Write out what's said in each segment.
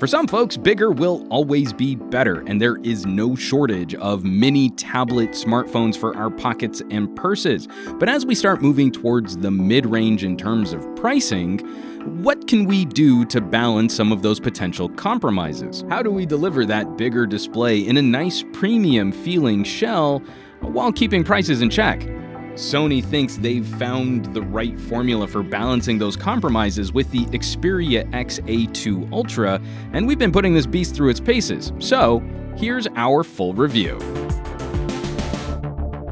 For some folks, bigger will always be better, and there is no shortage of mini tablet smartphones for our pockets and purses. But as we start moving towards the mid-range in terms of pricing, what can we do to balance some of those potential compromises? How do we deliver that bigger display in a nice premium feeling shell while keeping prices in check? Sony thinks they've found the right formula for balancing those compromises with the Xperia XA2 Ultra, and we've been putting this beast through its paces. So, here's our full review.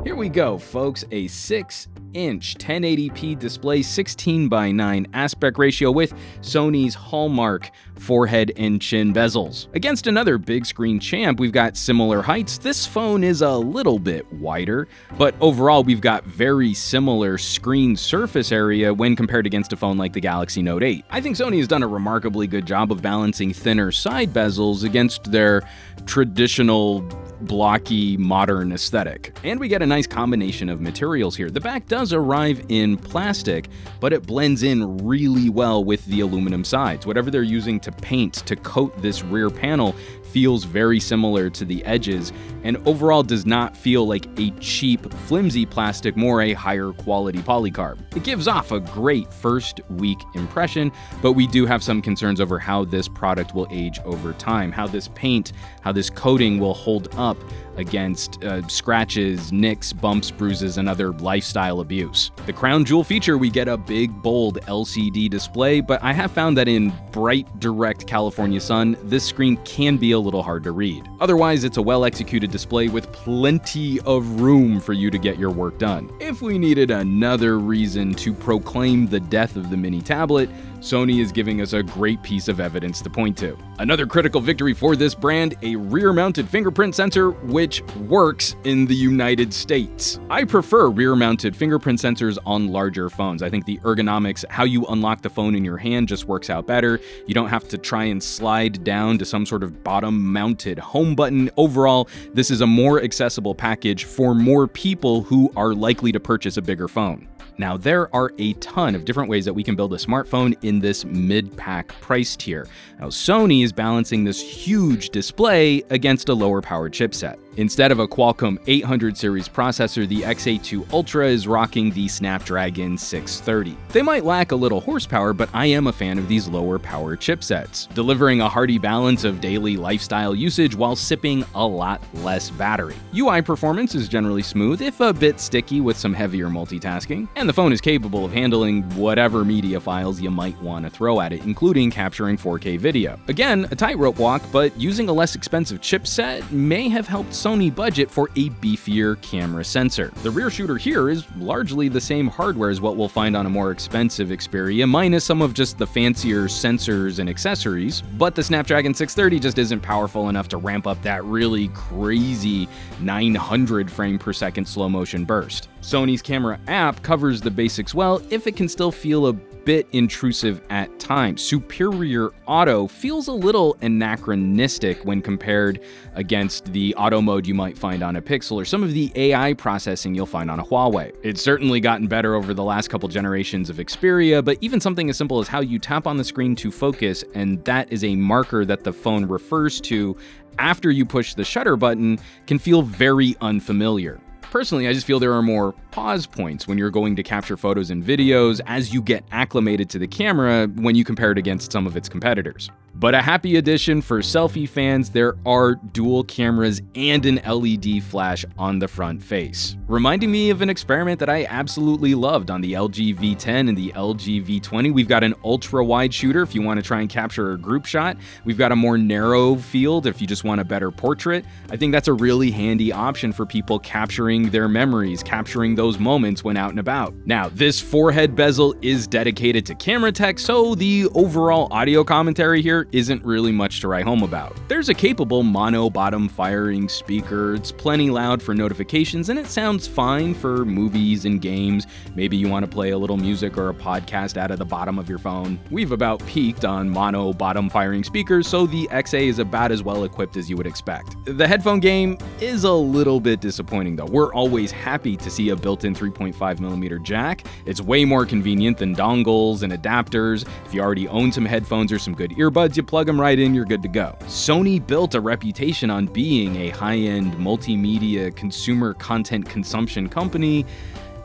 Here we go, folks. A 6-inch 1080p display, 16:9 aspect ratio with Sony's hallmark forehead and chin bezels. Against another big screen champ, we've got similar heights. This phone is a little bit wider, but overall we've got very similar screen surface area when compared against a phone like the Galaxy Note 8. I think Sony has done a remarkably good job of balancing thinner side bezels against their traditional blocky modern aesthetic. And we get a nice combination of materials here. The back does arrive in plastic, but it blends in really well with the aluminum sides. Whatever they're using to paint to coat this rear panel feels very similar to the edges, and overall does not feel like a cheap, flimsy plastic, more a higher quality polycarb. It gives off a great first week impression, but we do have some concerns over how this product will age over time, how this paint, how this coating will hold up against scratches, nicks, bumps, bruises, and other lifestyle abuse. The crown jewel feature, we get a big, bold LCD display, but I have found that in bright, direct California sun, this screen can be a little hard to read. Otherwise, it's a well-executed display with plenty of room for you to get your work done. If we needed another reason to proclaim the death of the mini tablet, Sony is giving us a great piece of evidence to point to. Another critical victory for this brand, a rear-mounted fingerprint sensor which works in the United States. I prefer rear-mounted fingerprint sensors on larger phones. I think the ergonomics, how you unlock the phone in your hand just works out better. You don't have to try and slide down to some sort of bottom-mounted home button. Overall, this is a more accessible package for more people who are likely to purchase a bigger phone. Now, there are a ton of different ways that we can build a smartphone in this mid-pack price tier. Now, Sony is balancing this huge display against a lower-powered chipset. Instead of a Qualcomm 800 series processor, the XA2 Ultra is rocking the Snapdragon 630. They might lack a little horsepower, but I am a fan of these lower-power chipsets, delivering a hearty balance of daily lifestyle usage while sipping a lot less battery. UI performance is generally smooth, if a bit sticky with some heavier multitasking, and the phone is capable of handling whatever media files you might want to throw at it, including capturing 4K video. Again, a tightrope walk, but using a less expensive chipset may have helped Sony budget for a beefier camera sensor. The rear shooter here is largely the same hardware as what we'll find on a more expensive Xperia, minus some of just the fancier sensors and accessories, but the Snapdragon 630 just isn't powerful enough to ramp up that really crazy 900 frame per second slow motion burst. Sony's camera app covers the basics well, if it can still feel a bit intrusive at times. Superior Auto feels a little anachronistic when compared against the auto mode you might find on a Pixel or some of the AI processing you'll find on a Huawei. It's certainly gotten better over the last couple generations of Xperia, but even something as simple as how you tap on the screen to focus, and that is a marker that the phone refers to after you push the shutter button, can feel very unfamiliar. Personally, I just feel there are more pause points when you're going to capture photos and videos as you get acclimated to the camera when you compare it against some of its competitors. But a happy addition for selfie fans, there are dual cameras and an LED flash on the front face, reminding me of an experiment that I absolutely loved on the LG V10 and the LG V20. We've got an ultra-wide shooter if you want to try and capture a group shot. We've got a more narrow field if you just want a better portrait. I think that's a really handy option for people capturing their memories, capturing those moments when out and about. Now, this forehead bezel is dedicated to camera tech, so the overall audio commentary here isn't really much to write home about. There's a capable mono bottom firing speaker. It's plenty loud for notifications, and it sounds fine for movies and games. Maybe you want to play a little music or a podcast out of the bottom of your phone. We've about peaked on mono bottom firing speakers, so the XA is about as well equipped as you would expect. The headphone game is a little bit disappointing though. We're always happy to see a built-in 3.5mm jack. It's way more convenient than dongles and adapters. If you already own some headphones or some good earbuds, earbuds, you plug them right in, you're good to go. Sony built a reputation on being a high-end multimedia consumer content consumption company,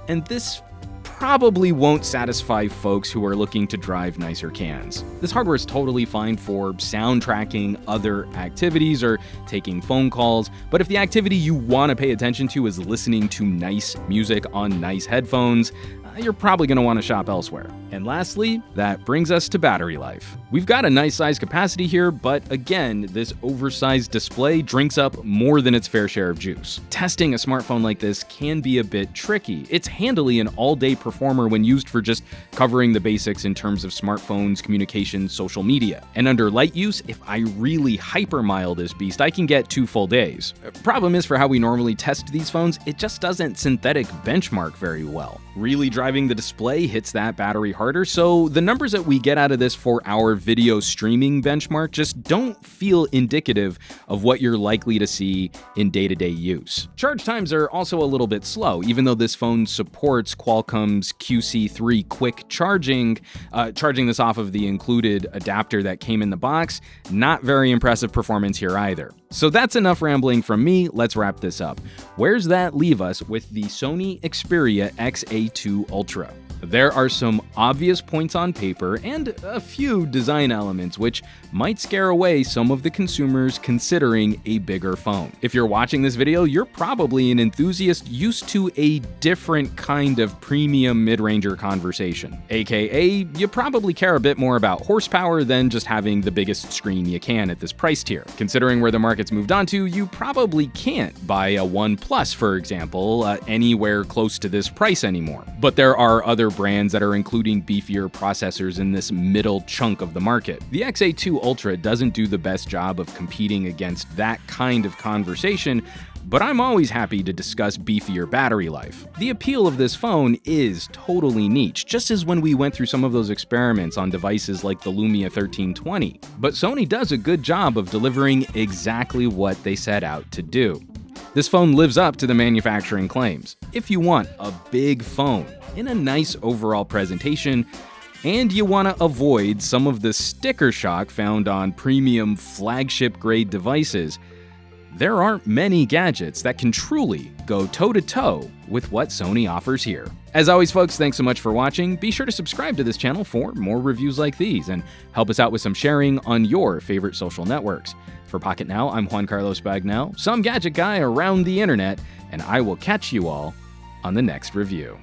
and this probably won't satisfy folks who are looking to drive nicer cans. This hardware is totally fine for sound tracking other activities or taking phone calls, but if the activity you want to pay attention to is listening to nice music on nice headphones, you're probably going to want to shop elsewhere. And lastly, that brings us to battery life. We've got a nice size capacity here, but again, this oversized display drinks up more than its fair share of juice. Testing a smartphone like this can be a bit tricky. It's handily an all-day performer when used for just covering the basics in terms of smartphones, communication, social media. And under light use, if I really hypermile this beast, I can get 2 full days. Problem is, for how we normally test these phones, it just doesn't synthetic benchmark very well. Really driving the display hits that battery harder, so the numbers that we get out of this for our video streaming benchmark just don't feel indicative of what you're likely to see in day-to-day use. Charge times are also a little bit slow, even though this phone supports Qualcomm's QC3 quick charging. Charging this off of the included adapter that came in the box, not very impressive performance here either. So that's enough rambling from me, let's wrap this up. Where's that leave us with the Sony Xperia XA2 Ultra? There are some obvious points on paper and a few design elements which might scare away some of the consumers considering a bigger phone. If you're watching this video, you're probably an enthusiast used to a different kind of premium mid-ranger conversation. AKA, you probably care a bit more about horsepower than just having the biggest screen you can at this price tier. Considering where the market's moved on to, you probably can't buy a One Plus, for example, anywhere close to this price anymore. But there are other brands that are including beefier processors in this middle chunk of the market. The XA2 Ultra doesn't do the best job of competing against that kind of conversation, but I'm always happy to discuss beefier battery life. The appeal of this phone is totally niche, just as when we went through some of those experiments on devices like the Lumia 1320. But Sony does a good job of delivering exactly what they set out to do. This phone lives up to the manufacturing claims. If you want a big phone in a nice overall presentation, and you want to avoid some of the sticker shock found on premium flagship-grade devices, there aren't many gadgets that can truly go toe-to-toe with what Sony offers here. As always, folks, thanks so much for watching. Be sure to subscribe to this channel for more reviews like these, and help us out with some sharing on your favorite social networks. For Pocketnow, I'm Juan Carlos Bagnell, some gadget guy around the internet, and I will catch you all on the next review.